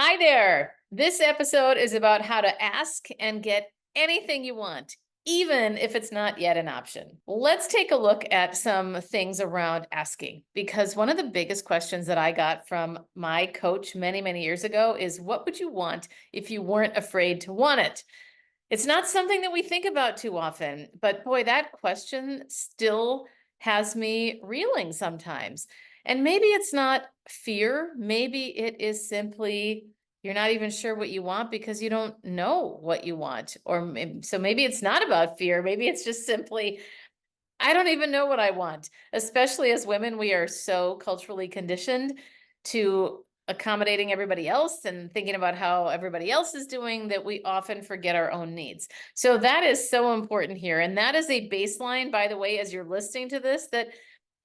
Hi there. This episode is about how to ask and get anything you want, even if it's not yet an option. Let's take a look at some things around asking, because one of the biggest questions that I got from my coach many, many years ago is, what would you want if you weren't afraid to want it? It's not something that we think about too often, but boy, that question still has me reeling sometimes. And maybe it's not fear. Maybe it is simply you're not even sure what you want because you don't know what you want. So maybe it's not about fear. Maybe it's just simply, I don't even know what I want. Especially as women, we are so culturally conditioned to accommodating everybody else and thinking about how everybody else is doing that we often forget our own needs. So that is so important here. And that is a baseline, by the way, as you're listening to this, that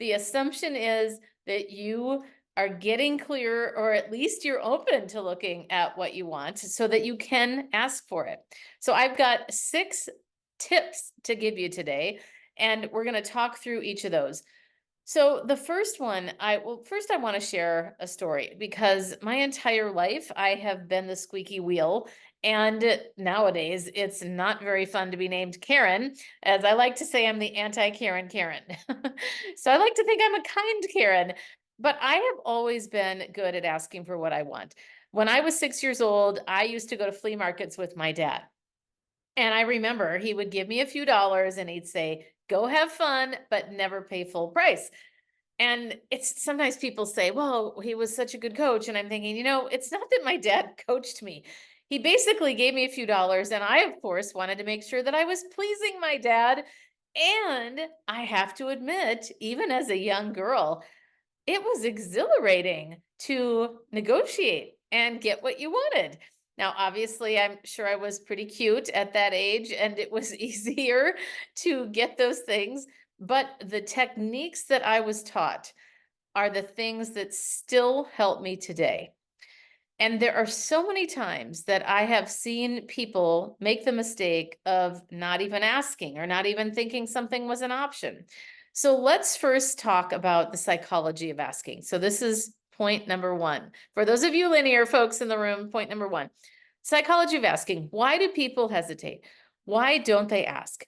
the assumption is that you are getting clear, or at least you're open to looking at what you want so that you can ask for it. So I've got 6 tips to give you today, and we're going to talk through each of those. So the first one, first I want to share a story, because my entire life I have been the squeaky wheel. And nowadays it's not very fun to be named Karen. As I like to say, I'm the anti-Karen Karen. So I like to think I'm a kind Karen, but I have always been good at asking for what I want. When I was 6 years old, I used to go to flea markets with my dad. And I remember he would give me a few dollars and he'd say, go have fun, but never pay full price. And it's sometimes people say, well, he was such a good coach. And I'm thinking, it's not that my dad coached me. He basically gave me a few dollars. And I, of course, wanted to make sure that I was pleasing my dad. And I have to admit, even as a young girl, it was exhilarating to negotiate and get what you wanted. Now, obviously, I'm sure I was pretty cute at that age and it was easier to get those things. But the techniques that I was taught are the things that still help me today. And there are so many times that I have seen people make the mistake of not even asking or not even thinking something was an option. So let's first talk about the psychology of asking. So this is point number 1. For those of you linear folks in the room, point number 1, psychology of asking. Why do people hesitate? Why don't they ask?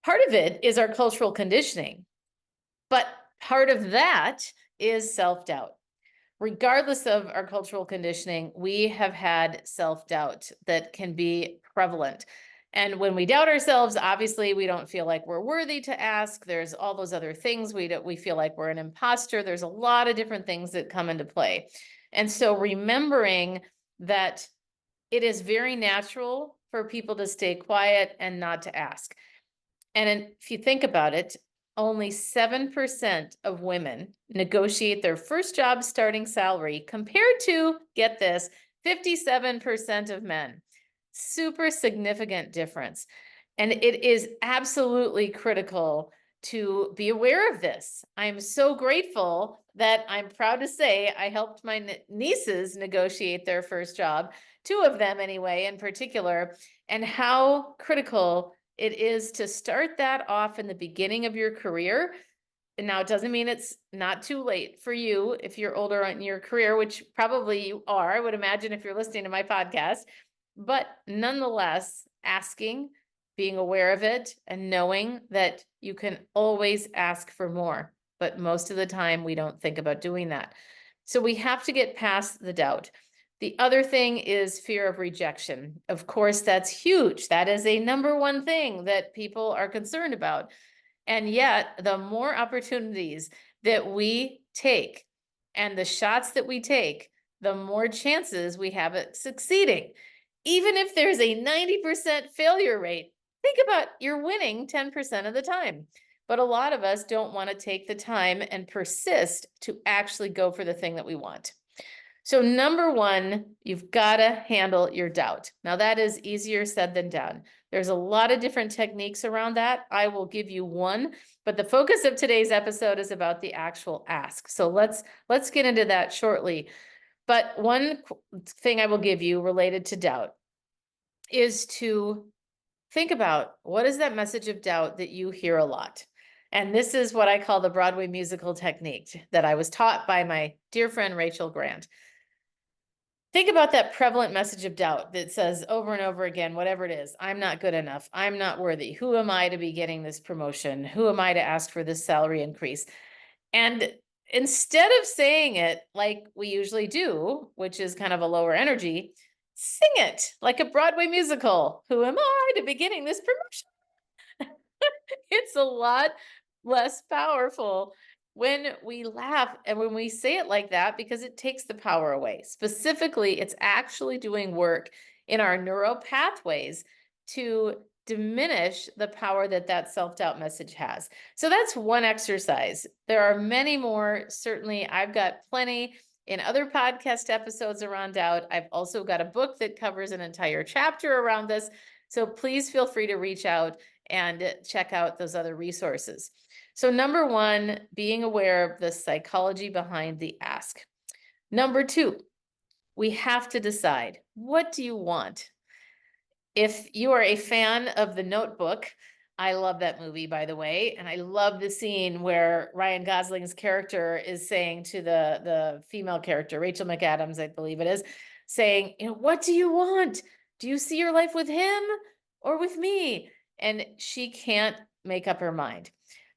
Part of it is our cultural conditioning, but part of that is self-doubt. Regardless of our cultural conditioning, we have had self-doubt that can be prevalent. And when we doubt ourselves, obviously we don't feel like we're worthy to ask. There's all those other things. We feel like we're an imposter. There's a lot of different things that come into play. And so remembering that it is very natural for people to stay quiet and not to ask. And if you think about it, only 7% of women negotiate their first job starting salary compared to, get this, 57% of men. Super significant difference. And it is absolutely critical to be aware of this. I'm so grateful that I'm proud to say I helped my nieces negotiate their first job, 2 of them anyway, in particular, and how critical it is to start that off in the beginning of your career. And now it doesn't mean it's not too late for you if you're older in your career, which probably you are, I would imagine, if you're listening to my podcast. But nonetheless, asking, being aware of it, and knowing that you can always ask for more. But most of the time, we don't think about doing that. So we have to get past the doubt. The other thing is fear of rejection. Of course, that's huge. That is a number 1 thing that people are concerned about. And yet, the more opportunities that we take and the shots that we take, the more chances we have at succeeding. Even if there's a 90% failure rate, think about you're winning 10% of the time. But a lot of us don't want to take the time and persist to actually go for the thing that we want. So number 1, you've got to handle your doubt. Now that is easier said than done. There's a lot of different techniques around that. I will give you one, but the focus of today's episode is about the actual ask. So let's get into that shortly. But one thing I will give you related to doubt is to think about, what is that message of doubt that you hear a lot? And this is what I call the Broadway musical technique that I was taught by my dear friend Rachel Grant. Think about that prevalent message of doubt that says over and over again, whatever it is, I'm not good enough. I'm not worthy. Who am I to be getting this promotion? Who am I to ask for this salary increase? And instead of saying it like we usually do, which is kind of a lower energy, sing it like a Broadway musical. Who am I to be getting this promotion? It's a lot less powerful when we laugh and when we say it like that, because it takes the power away. Specifically, it's actually doing work in our neural pathways to diminish the power that that self-doubt message has. So that's one exercise. There are many more. Certainly, I've got plenty in other podcast episodes around doubt. I've also got a book that covers an entire chapter around this. So please feel free to reach out and check out those other resources. So number one, being aware of the psychology behind the ask. Number two, we have to decide, what do you want? If you are a fan of The Notebook, I love that movie, by the way, and I love the scene where Ryan Gosling's character is saying to the female character, Rachel McAdams, I believe it is, saying, what do you want? Do you see your life with him or with me? And she can't make up her mind.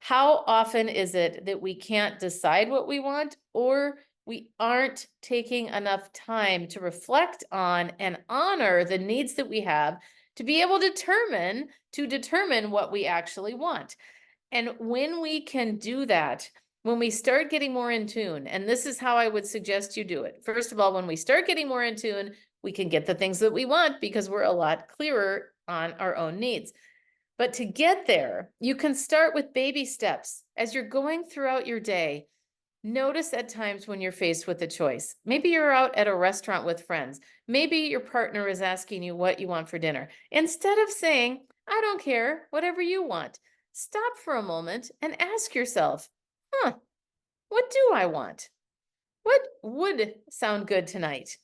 How often is it that we can't decide what we want, or we aren't taking enough time to reflect on and honor the needs that we have to be able to determine what we actually want? And when we can do that, when we start getting more in tune, and this is how I would suggest you do it. First of all, when we start getting more in tune, we can get the things that we want because we're a lot clearer on our own needs. But to get there, you can start with baby steps. As you're going throughout your day, notice at times when you're faced with a choice. Maybe you're out at a restaurant with friends. Maybe your partner is asking you what you want for dinner. Instead of saying, I don't care, whatever you want, stop for a moment and ask yourself, what do I want? What would sound good tonight?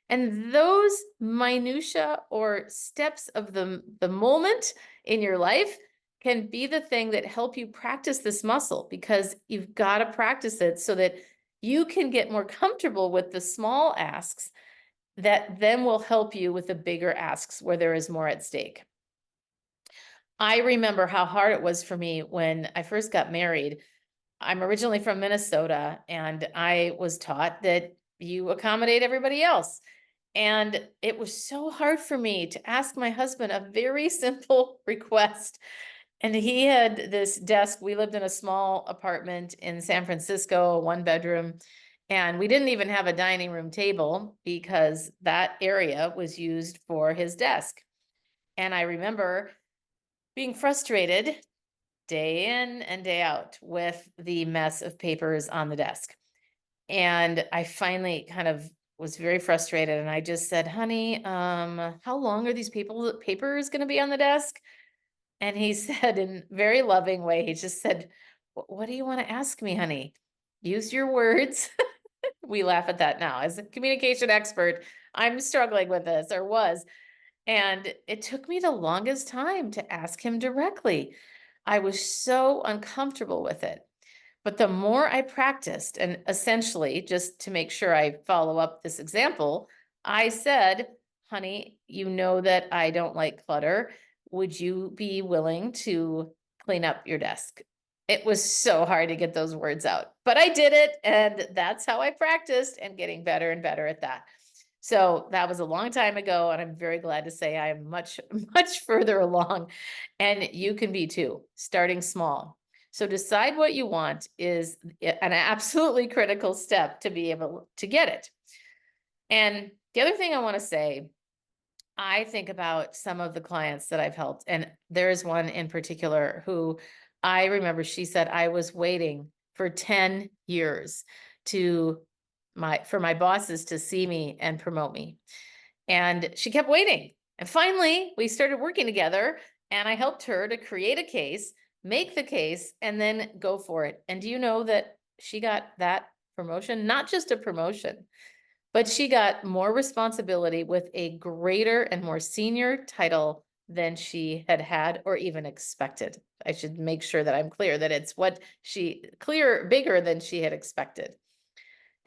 And those minutia or steps of the moment in your life can be the thing that help you practice this muscle, because you've got to practice it so that you can get more comfortable with the small asks that then will help you with the bigger asks where there is more at stake. I remember how hard it was for me when I first got married. I'm originally from Minnesota, and I was taught that you accommodate everybody else. And it was so hard for me to ask my husband a very simple request. And he had this desk. We lived in a small apartment in San Francisco, 1 bedroom, and we didn't even have a dining room table because that area was used for his desk. And I remember being frustrated day in and day out with the mess of papers on the desk. And I finally kind of was very frustrated, and I just said, honey, how long are these papers going to be on the desk? And he said, in a very loving way, he just said, what do you want to ask me, honey? Use your words. We laugh at that now. As a communication expert, I'm struggling with this, or was. And it took me the longest time to ask him directly. I was so uncomfortable with it. But the more I practiced, and essentially, just to make sure I follow up this example, I said, honey, you know that I don't like clutter. Would you be willing to clean up your desk? It was so hard to get those words out, but I did it. And that's how I practiced, and getting better and better at that. So that was a long time ago, and I'm very glad to say I am much, much further along, and you can be too, starting small. So decide what you want is an absolutely critical step to be able to get it. And the other thing I want to say, I think about some of the clients that I've helped, and there is one in particular who I remember she said, I was waiting for 10 years for my bosses to see me and promote me. And she kept waiting. And finally, we started working together, and I helped her to create a case, make the case, and then go for it. And do you know that she got that promotion? Not just a promotion, but she got more responsibility with a greater and more senior title than she had had or even expected. I should make sure that I'm clear that it's bigger than she had expected.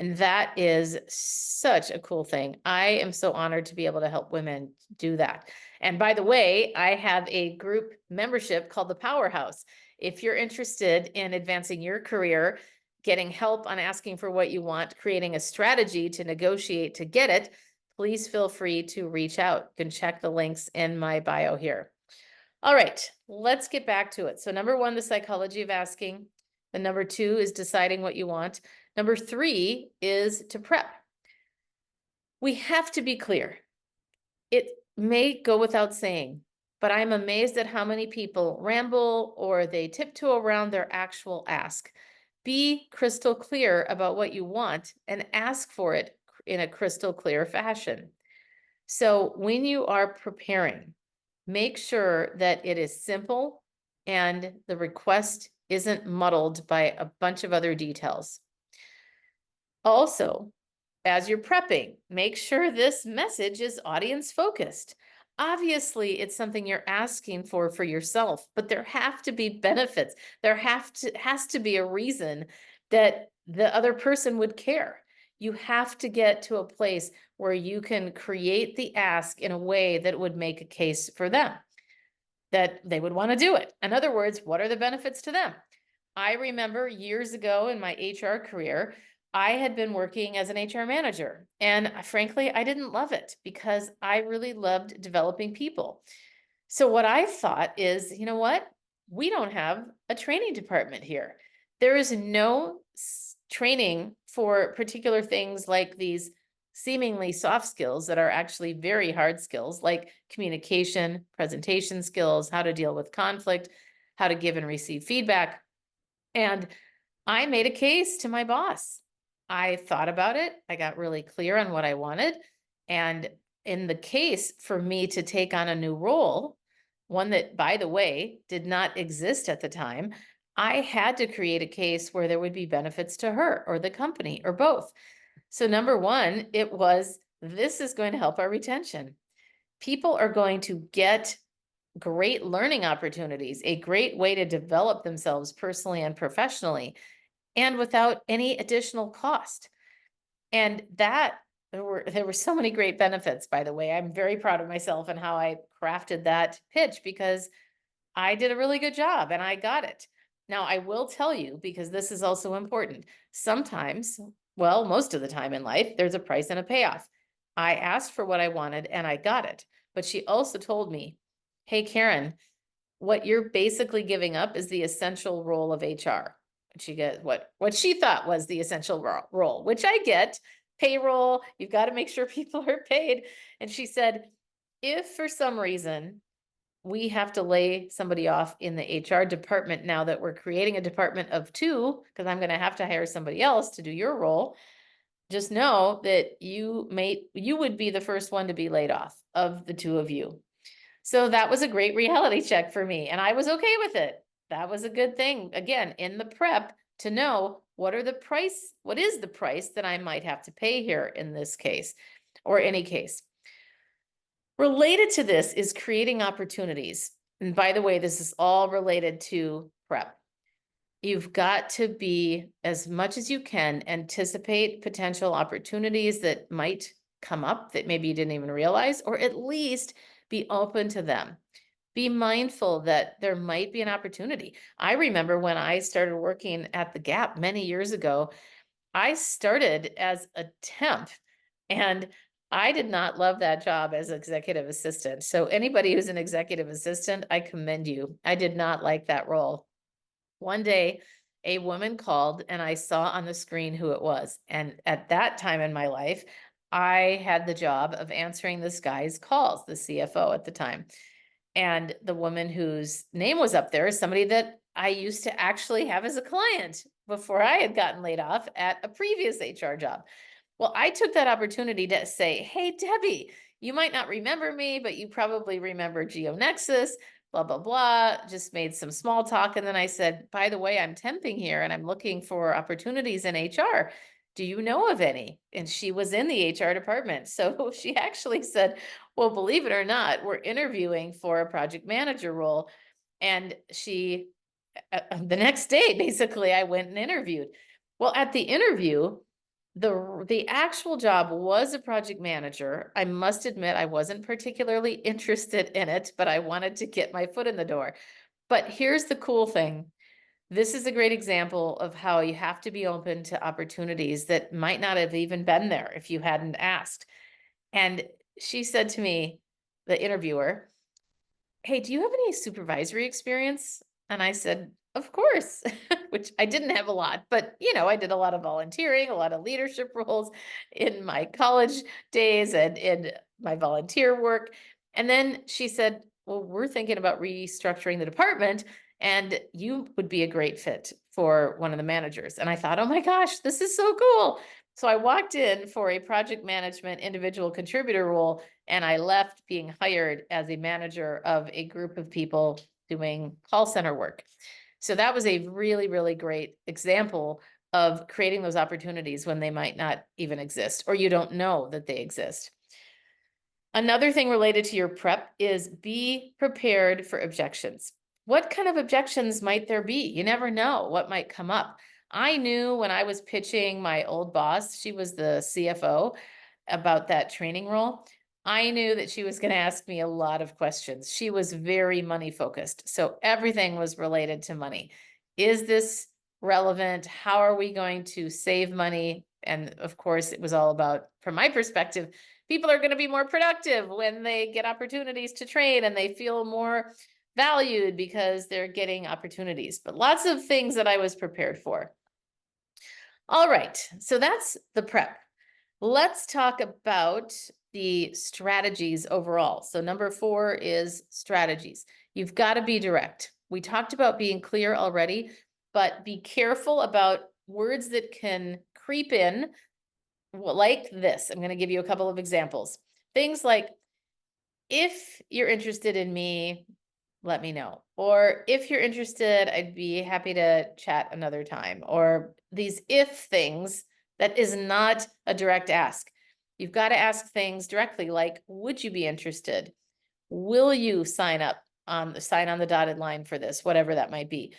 And that is such a cool thing. I am so honored to be able to help women do that. And by the way, I have a group membership called the Powerhouse. If you're interested in advancing your career, getting help on asking for what you want, creating a strategy to negotiate to get it, please feel free to reach out. You can check the links in my bio here. All right, let's get back to it. So number one, the psychology of asking. The number two is deciding what you want. Number three is to prep. We have to be clear. It may go without saying, but I'm amazed at how many people ramble or they tiptoe around their actual ask. Be crystal clear about what you want and ask for it in a crystal clear fashion. So when you are preparing, make sure that it is simple and the request isn't muddled by a bunch of other details. Also, as you're prepping, make sure this message is audience focused. Obviously, it's something you're asking for yourself, but there have to be benefits. There has to be a reason that the other person would care. You have to get to a place where you can create the ask in a way that would make a case for them, that they would want to do it. In other words, what are the benefits to them? I remember years ago in my HR career, I had been working as an HR manager. And frankly, I didn't love it because I really loved developing people. So what I thought is, you know what? We don't have a training department here. There is no training for particular things like these seemingly soft skills that are actually very hard skills, like communication, presentation skills, how to deal with conflict, how to give and receive feedback. And I made a case to my boss. I thought about it. I got really clear on what I wanted. And in the case for me to take on a new role, one that, by the way, did not exist at the time, I had to create a case where there would be benefits to her or the company or both. So number one, it was, this is going to help our retention. People are going to get great learning opportunities, a great way to develop themselves personally and professionally, and without any additional cost. And that there were so many great benefits, by the way. I'm very proud of myself and how I crafted that pitch because I did a really good job and I got it. Now, I will tell you, because this is also important, sometimes, well, most of the time in life, there's a price and a payoff. I asked for what I wanted and I got it. But she also told me, hey, Karen, what you're basically giving up is the essential role of HR. And she get what she thought was the essential role, which I get. Payroll, you've got to make sure people are paid. And she said, if for some reason we have to lay somebody off in the HR department now that we're creating a department of two, because I'm going to have to hire somebody else to do your role, just know that you would be the first one to be laid off of the two of you. So that was a great reality check for me, and I was okay with it. That was a good thing, again, in the prep, to know what is the price that I might have to pay here in this case, or any case. Related to this is creating opportunities. And by the way, this is all related to prep. You've got to be, as much as you can, anticipate potential opportunities that might come up that maybe you didn't even realize, or at least be open to them. Be mindful that there might be an opportunity. I remember when I started working at the Gap many years ago, I started as a temp and I did not love that job as executive assistant. So anybody who's an executive assistant, I commend you. I did not like that role. One day, a woman called and I saw on the screen who it was. And at that time in my life, I had the job of answering this guy's calls, the CFO at the time. And the woman whose name was up there is somebody that I used to actually have as a client before I had gotten laid off at a previous HR job. Well, I took that opportunity to say, hey, Debbie, you might not remember me, but you probably remember GeoNexus, blah, blah, blah. Just made some small talk. And then I said, by the way, I'm temping here and I'm looking for opportunities in HR. Do you know of any? And she was in the HR department. So she actually said, well, believe it or not, we're interviewing for a project manager role. And she, the next day, basically, I went and interviewed. Well, at the interview, The actual job was a project manager. I must admit, I wasn't particularly interested in it, but I wanted to get my foot in the door. But here's the cool thing. This is a great example of how you have to be open to opportunities that might not have even been there if you hadn't asked. And she said to me, the interviewer, "Hey, do you have any supervisory experience?" And I said, "Of course," which I didn't have a lot, but I did a lot of volunteering, a lot of leadership roles in my college days and in my volunteer work. And then she said, "Well, we're thinking about restructuring the department, and you would be a great fit for one of the managers." And I thought, "Oh my gosh, this is so cool." So I walked in for a project management individual contributor role, and I left being hired as a manager of a group of people doing call center work. So that was a really, really great example of creating those opportunities when they might not even exist, or you don't know that they exist. Another thing related to your prep is be prepared for objections. What kind of objections might there be? You never know what might come up. I knew when I was pitching my old boss, she was the CFO, about that training role. I knew that she was going to ask me a lot of questions. She was very money focused. So everything was related to money. Is this relevant? How are we going to save money? And of course, it was all about, from my perspective, people are going to be more productive when they get opportunities to train and they feel more valued because they're getting opportunities. But lots of things that I was prepared for. All right, so that's the prep. Let's talk about the strategies overall. So number 4 is strategies. You've got to be direct. We talked about being clear already, but be careful about words that can creep in, like this. I'm going to give you a couple of examples. Things like, "If you're interested in me, let me know." Or, "If you're interested, I'd be happy to chat another time." Or these if things that is not a direct ask. You've got to ask things directly, like, "Would you be interested? Will you sign on the dotted line for this?" Whatever that might be.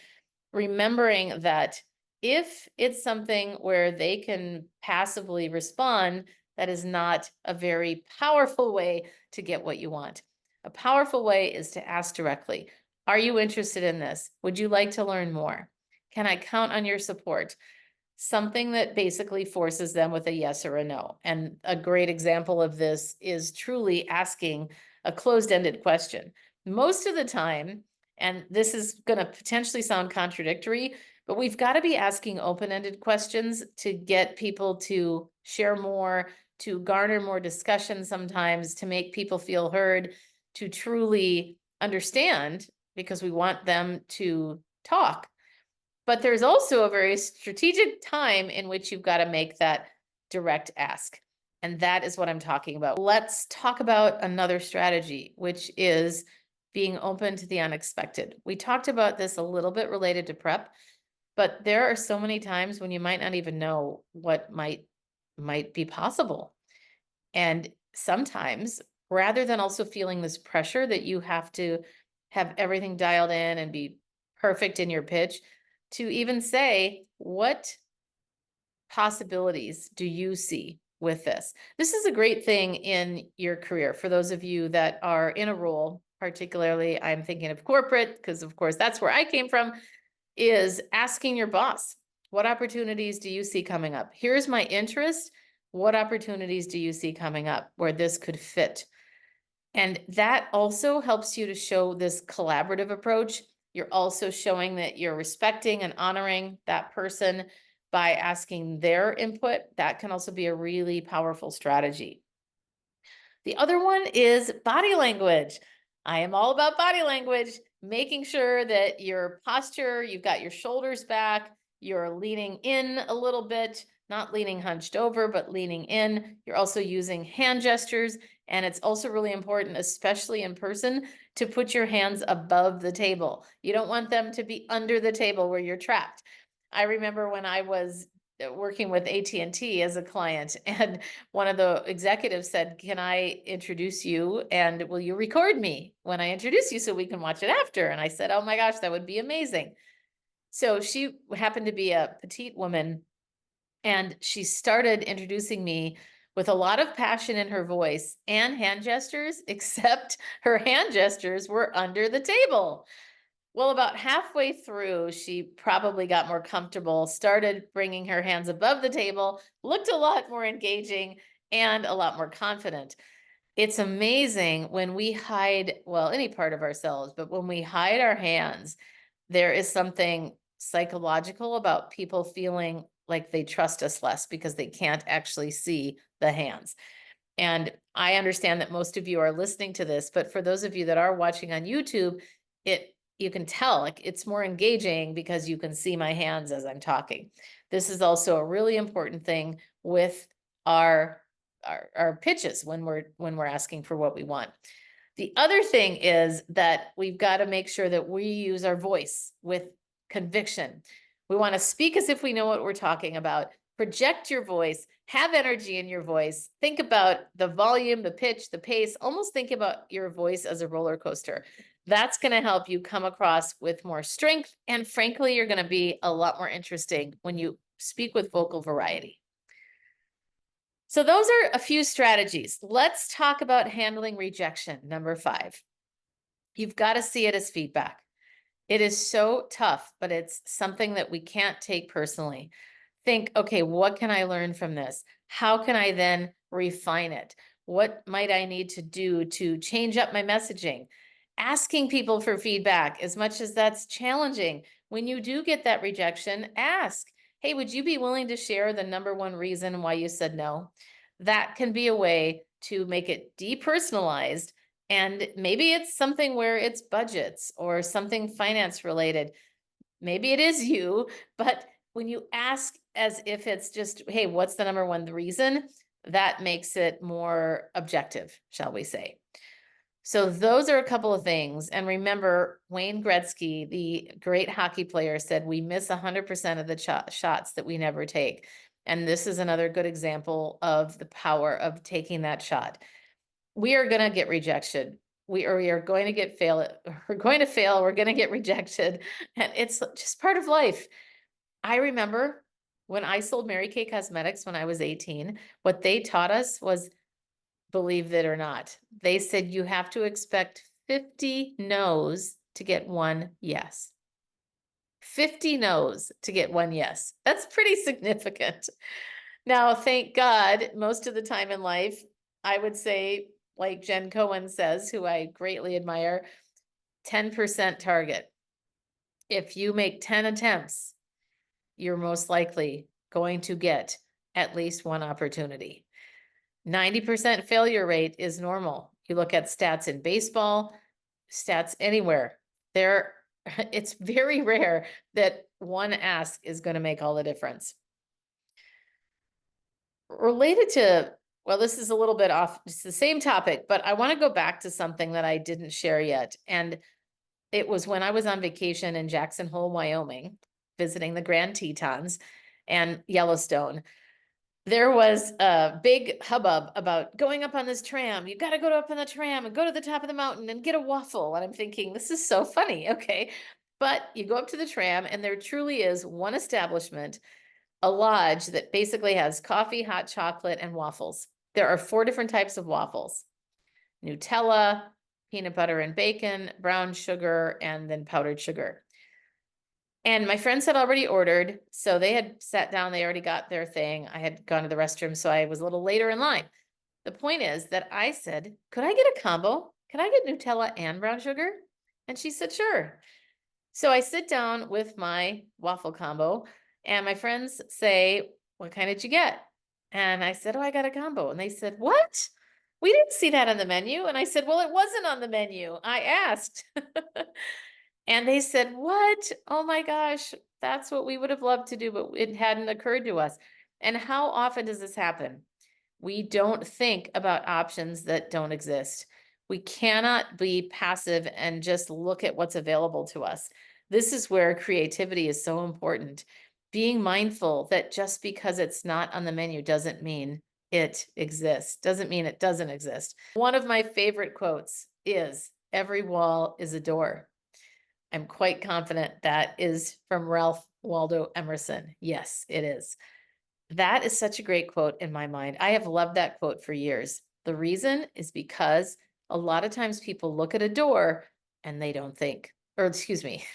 Remembering that if it's something where they can passively respond, that is not a very powerful way to get what you want. A powerful way is to ask directly, "Are you interested in this? Would you like to learn more? Can I count on your support?" Something that basically forces them with a yes or a no. And a great example of this is truly asking a closed-ended question. Most of the time, and this is going to potentially sound contradictory, but we've got to be asking open-ended questions to get people to share more, to garner more discussion sometimes, to make people feel heard, to truly understand, because we want them to talk. But there's also a very strategic time in which you've got to make that direct ask. And that is what I'm talking about. Let's talk about another strategy, which is being open to the unexpected. We talked about this a little bit related to prep, but there are so many times when you might not even know what might be possible. And sometimes, rather than also feeling this pressure that you have to have everything dialed in and be perfect in your pitch, to even say, "What possibilities do you see with this?" This is a great thing in your career for those of you that are in a role, particularly I'm thinking of corporate, because of course that's where I came from, is asking your boss, "What opportunities do you see coming up? Here's my interest. What opportunities do you see coming up where this could fit?" And that also helps you to show this collaborative approach. You're also showing that you're respecting and honoring that person by asking their input. That can also be a really powerful strategy. The other one is body language. I am all about body language, making sure that your posture, you've got your shoulders back, you're leaning in a little bit, not leaning hunched over, but leaning in. You're also using hand gestures. And it's also really important, especially in person, to put your hands above the table. You don't want them to be under the table where you're trapped. I remember when I was working with AT&T as a client, and one of the executives said, "Can I introduce you, and will you record me when I introduce you so we can watch it after?" And I said, "Oh my gosh, that would be amazing." So she happened to be a petite woman, And she started introducing me with a lot of passion in her voice and hand gestures, except her hand gestures were under the table. Well, about halfway through, she probably got more comfortable, started bringing her hands above the table, looked a lot more engaging and a lot more confident. It's amazing when we hide, well, any part of ourselves, but when we hide our hands, there is something psychological about people feeling like they trust us less because they can't actually see the hands. And I understand that most of you are listening to this, but for those of you that are watching on YouTube, you can tell like it's more engaging because you can see my hands as I'm talking. This is also a really important thing with our our pitches when we're asking for what we want. The other thing is that we've got to make sure that we use our voice with conviction. We want to speak as if we know what we're talking about. Project your voice, have energy in your voice. Think about the volume, the pitch, the pace. Almost think about your voice as a roller coaster. That's going to help you come across with more strength. And frankly, you're going to be a lot more interesting when you speak with vocal variety. So those are a few strategies. Let's talk about handling rejection, number 5. You've got to see it as feedback. It is so tough, but it's something that we can't take personally. Think, okay, what can I learn from this? How can I then refine it? What might I need to do to change up my messaging? Asking people for feedback, as much as that's challenging. When you do get that rejection, ask, hey, would you be willing to share the number one reason why you said no? That can be a way to make it depersonalized. And maybe it's something where it's budgets or something finance related. Maybe it is you, but when you ask as if it's just, hey, what's the number one reason? That makes it more objective, shall we say. So those are a couple of things. And remember, Wayne Gretzky, the great hockey player, said we miss 100% of the shots that we never take. And this is another good example of the power of taking that shot. We are going to get rejection. We are going to get fail. We're going to fail. We're going to get rejected. And it's just part of life. I remember when I sold Mary Kay Cosmetics when I was 18, what they taught us was, believe it or not, they said you have to expect 50 no's to get one yes. 50 no's to get one yes. That's pretty significant. Now, thank God, most of the time in life, I would say, like Jen Cohen says, who I greatly admire, 10% target. If you make 10 attempts, you're most likely going to get at least one opportunity. 90% failure rate is normal. You look at stats in baseball, stats anywhere. It's very rare that one ask is going to make all the difference. Related to, well, this is a little bit off, it's the same topic, but I want to go back to something that I didn't share yet. And it was when I was on vacation in Jackson Hole, Wyoming, visiting the Grand Tetons and Yellowstone. There was a big hubbub about going up on this tram. You got to go up on the tram and go to the top of the mountain and get a waffle. And I'm thinking, this is so funny. Okay. But you go up to the tram and there truly is one establishment, a lodge that basically has coffee, hot chocolate, and waffles. There are 4 different types of waffles: Nutella, peanut butter and bacon, brown sugar, and then powdered sugar. And my friends had already ordered, so they had sat down, they already got their thing. I had gone to the restroom, so I was a little later in line. The point is that I said, could I get a combo? Can I get Nutella and brown sugar? And she said, sure. So I sit down with my waffle combo, and my friends say, what kind did you get? And I said, oh, I got a combo. And they said, what? We didn't see that on the menu. And I said, well, it wasn't on the menu. I asked. And they said, what? Oh my gosh, that's what we would have loved to do, but it hadn't occurred to us. And how often does this happen? We don't think about options that don't exist. We cannot be passive and just look at what's available to us. This is where creativity is so important. Being mindful that just because it's not on the menu doesn't mean it exists, doesn't mean it doesn't exist. One of my favorite quotes is, every wall is a door. I'm quite confident that is from Ralph Waldo Emerson. Yes, it is. That is such a great quote in my mind. I have loved that quote for years. The reason is because a lot of times people look at a door and they don't think, or excuse me,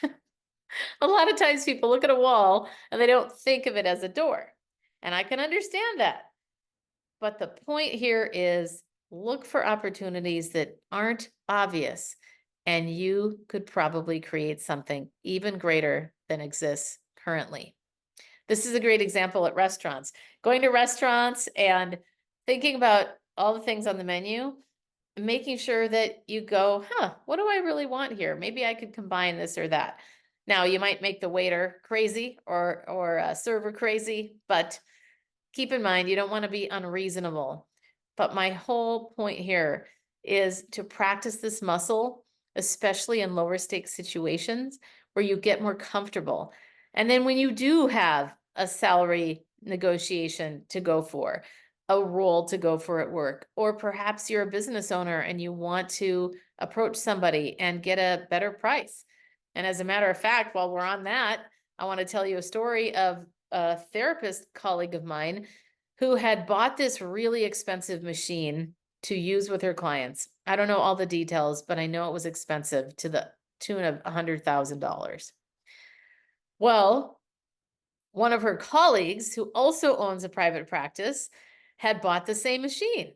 a lot of times people look at a wall and they don't think of it as a door. And I can understand that. But the point here is look for opportunities that aren't obvious, and you could probably create something even greater than exists currently. This is a great example at restaurants. Going to restaurants and thinking about all the things on the menu, making sure that you go, what do I really want here? Maybe I could combine this or that. Now, you might make the waiter crazy or a server crazy, but keep in mind, you don't want to be unreasonable. But my whole point here is to practice this muscle, especially in lower stakes situations where you get more comfortable. And then when you do have a salary negotiation to go for, a role to go for at work, or perhaps you're a business owner and you want to approach somebody and get a better price. And as a matter of fact, while we're on that, I want to tell you a story of a therapist colleague of mine who had bought this really expensive machine to use with her clients. I don't know all the details, but I know it was expensive to the tune of $100,000. Well, one of her colleagues, who also owns a private practice, had bought the same machine.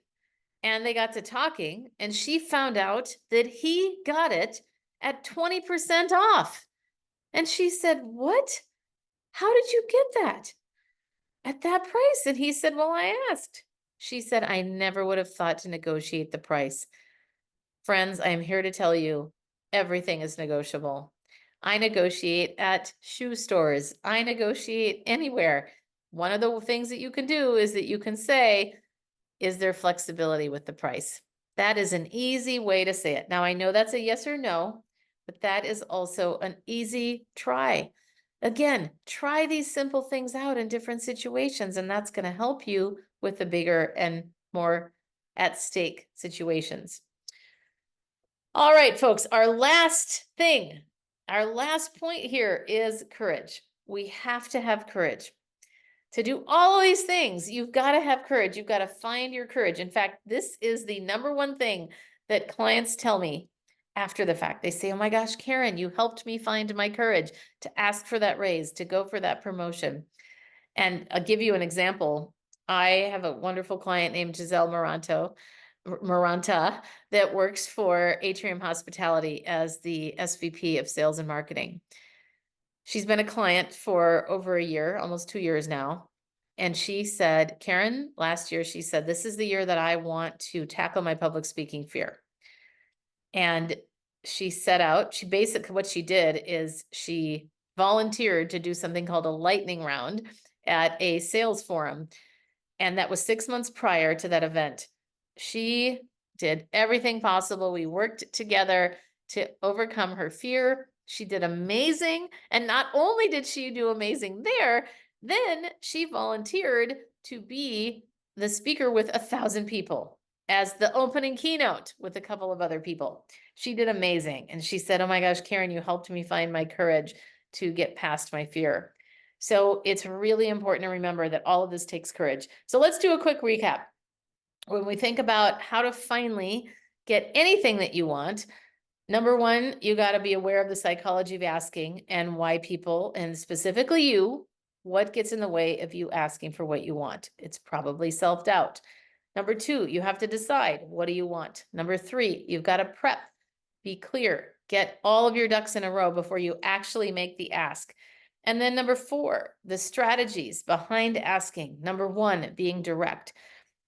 And they got to talking, and she found out that he got it at 20% off. And she said, "What? How did you get that at that price?" And he said, "Well, I asked." She said, "I never would have thought to negotiate the price." Friends, I am here to tell you, everything is negotiable. I negotiate at shoe stores. I negotiate anywhere. One of the things that you can do is that you can say, is there flexibility with the price? That is an easy way to say it. Now, I know that's a yes or no, but that is also an easy try. Again, try these simple things out in different situations, and that's going to help you with the bigger and more at stake situations. All right, folks, our last thing, our last point here is courage. We have to have courage. To do all of these things, you've got to have courage. You've got to find your courage. In fact, this is the number one thing that clients tell me after the fact. They say, "Oh my gosh, Karen, you helped me find my courage to ask for that raise, to go for that promotion." And I'll give you an example. I have a wonderful client named Giselle Maranta that works for Atrium Hospitality as the SVP of Sales and Marketing. She's been a client for over a year, almost 2 years now. And she said, "Karen, last year, she said, this is the year that I want to tackle my public speaking fear." And she set out, what she did is she volunteered to do something called a lightning round at a sales forum. And that was 6 months prior to that event. She did everything possible. We worked together to overcome her fear. She did amazing. And not only did she do amazing there, then she volunteered to be the speaker with 1,000 people as the opening keynote with a couple of other people. She did amazing. And she said, "Oh my gosh, Karen, you helped me find my courage to get past my fear." So it's really important to remember that all of this takes courage. So let's do a quick recap. When we think about how to finally get anything that you want, number one, you got to be aware of the psychology of asking and why people, and specifically you, what gets in the way of you asking for what you want. It's probably self-doubt. Number two, you have to decide, what do you want? Number three, you've got to prep, be clear, get all of your ducks in a row before you actually make the ask. And then number four, the strategies behind asking. Number one, being direct.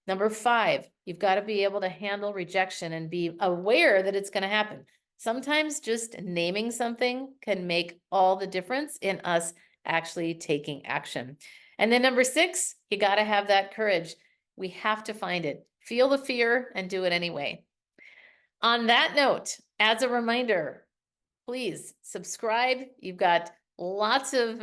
Number five, you've got to be able to handle rejection and be aware that it's going to happen. Sometimes just naming something can make all the difference in us actually taking action. And then number six, you got to have that courage. We have to find it. Feel the fear and do it anyway. On that note, as a reminder, please subscribe. You've got lots of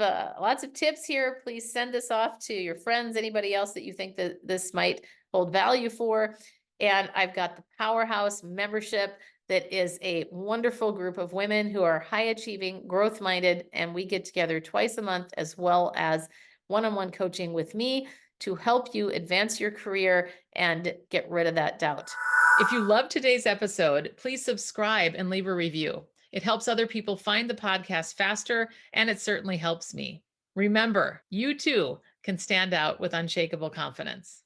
tips here. Please send this off to your friends, anybody else that you think that this might hold value for. And I've got the Powerhouse membership that is a wonderful group of women who are high achieving, growth minded, and we get together twice a month, as well as one-on-one coaching with me to help you advance your career and get rid of that doubt. If you loved today's episode, please subscribe and leave a review. It helps other people find the podcast faster, and it certainly helps me. Remember, you too can stand out with unshakable confidence.